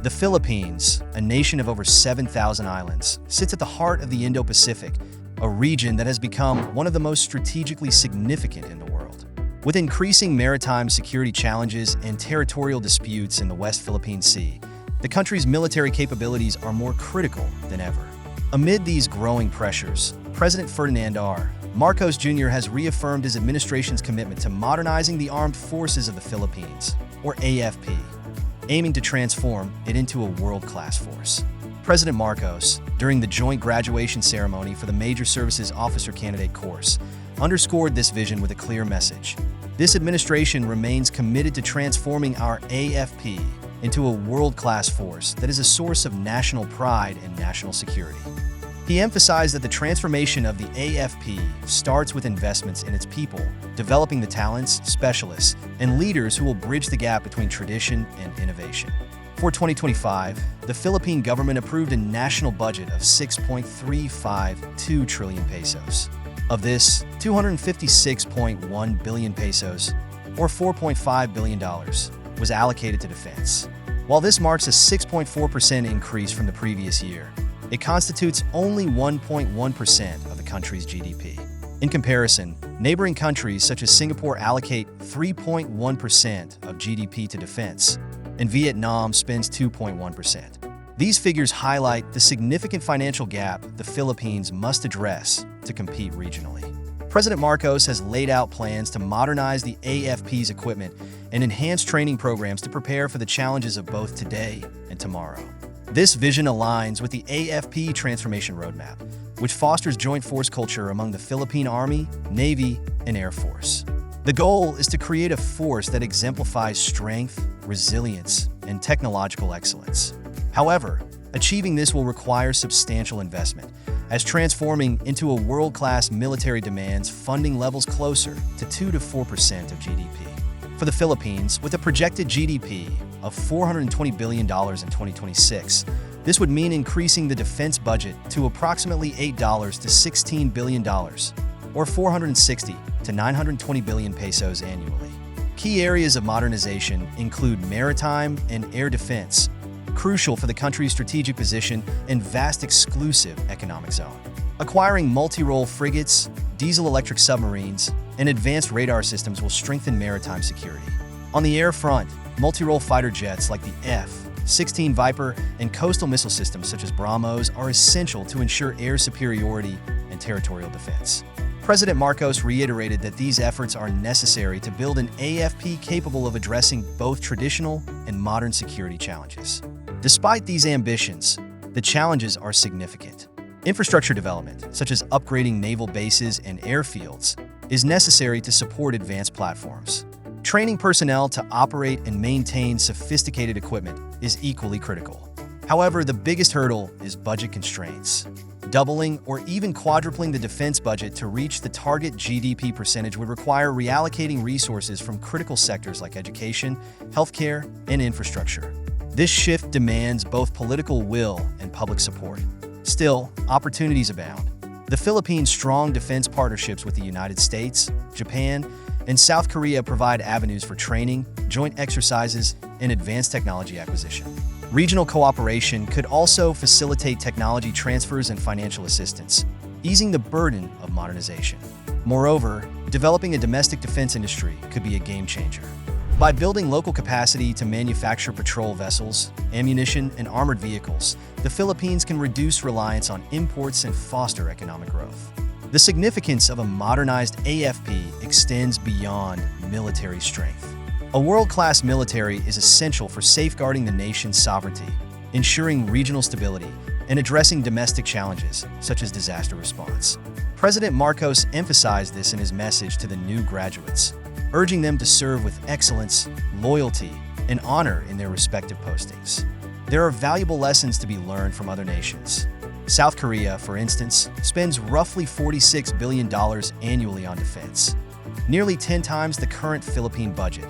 The Philippines, a nation of over 7,000 islands, sits at the heart of the Indo-Pacific, a region that has become one of the most strategically significant in the world. With increasing maritime security challenges and territorial disputes in the West Philippine Sea, the country's military capabilities are more critical than ever. Amid these growing pressures, President Ferdinand Marcos Jr. has reaffirmed his administration's commitment to modernizing the armed forces of the Philippines, or AFP, aiming to transform it into a world-class force. President Marcos, during the joint graduation ceremony for the Major Services Officer Candidate course, underscored this vision with a clear message. This administration remains committed to transforming our AFP into a world-class force that is a source of national pride and national security. He emphasized that the transformation of the AFP starts with investments in its people, developing the talents, specialists, and leaders who will bridge the gap between tradition and innovation. For 2025, the Philippine government approved a national budget of 6.352 trillion pesos. Of this, 256.1 billion pesos, or $4.5 billion, was allocated to defense. While this marks a 6.4% increase from the previous year, it constitutes only 1.1% of the country's GDP. In comparison, neighboring countries such as Singapore allocate 3.1% of GDP to defense, and Vietnam spends 2.1%. These figures highlight the significant financial gap the Philippines must address to compete regionally. President Marcos has laid out plans to modernize the AFP's equipment and enhance training programs to prepare for the challenges of both today and tomorrow. This vision aligns with the AFP transformation roadmap, which fosters joint force culture among the Philippine Army, Navy, and Air Force. The goal is to create a force that exemplifies strength, resilience, and technological excellence. However, achieving this will require substantial investment, as transforming into a world-class military demands funding levels closer to 2 to 4% of GDP. For the Philippines, with a projected GDP of $420 billion in 2026, this would mean increasing the defense budget to approximately $8 to $16 billion, or 460 to 920 billion pesos annually. Key areas of modernization include maritime and air defense, crucial for the country's strategic position and vast exclusive economic zone. Acquiring multi-role frigates, diesel-electric submarines, and advanced radar systems will strengthen maritime security. On the air front, multi-role fighter jets like the F-16 Viper and coastal missile systems such as BrahMos are essential to ensure air superiority and territorial defense. President Marcos reiterated that these efforts are necessary to build an AFP capable of addressing both traditional and modern security challenges. Despite these ambitions, the challenges are significant. Infrastructure development, such as upgrading naval bases and airfields, is necessary to support advanced platforms. Training personnel to operate and maintain sophisticated equipment is equally critical. However, the biggest hurdle is budget constraints. Doubling or even quadrupling the defense budget to reach the target GDP percentage would require reallocating resources from critical sectors like education, healthcare, and infrastructure. This shift demands both political will and public support. Still, opportunities abound. The Philippines' strong defense partnerships with the United States, Japan, and South Korea provide avenues for training, joint exercises, and advanced technology acquisition. Regional cooperation could also facilitate technology transfers and financial assistance, easing the burden of modernization. Moreover, developing a domestic defense industry could be a game changer. By building local capacity to manufacture patrol vessels, ammunition, and armored vehicles, the Philippines can reduce reliance on imports and foster economic growth. The significance of a modernized AFP extends beyond military strength. A world-class military is essential for safeguarding the nation's sovereignty, ensuring regional stability, and addressing domestic challenges, such as disaster response. President Marcos emphasized this in his message to the new graduates, urging them to serve with excellence, loyalty, and honor in their respective postings. There are valuable lessons to be learned from other nations. South Korea, for instance, spends roughly $46 billion annually on defense, nearly 10 times the current Philippine budget,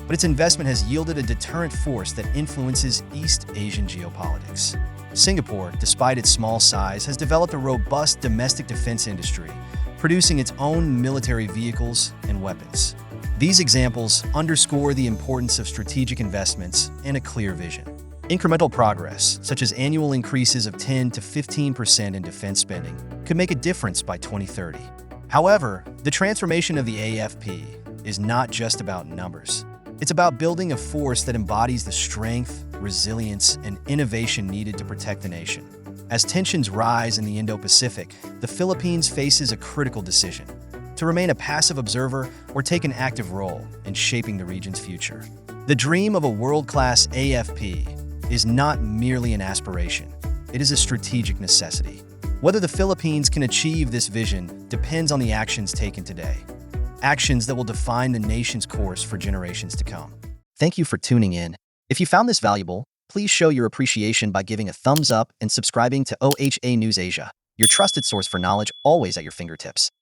but its investment has yielded a deterrent force that influences East Asian geopolitics. Singapore, despite its small size, has developed a robust domestic defense industry, producing its own military vehicles and weapons. These examples underscore the importance of strategic investments and a clear vision. Incremental progress, such as annual increases of 10 to 15% in defense spending, could make a difference by 2030. However, the transformation of the AFP is not just about numbers. It's about building a force that embodies the strength, resilience, and innovation needed to protect the nation. As tensions rise in the Indo-Pacific, the Philippines faces a critical decision: to remain a passive observer or take an active role in shaping the region's future. The dream of a world-class AFP is not merely an aspiration, it is a strategic necessity. Whether the Philippines can achieve this vision depends on the actions taken today, actions that will define the nation's course for generations to come. Thank you for tuning in. If you found this valuable, please show your appreciation by giving a thumbs up and subscribing to OHA News Asia, your trusted source for knowledge always at your fingertips.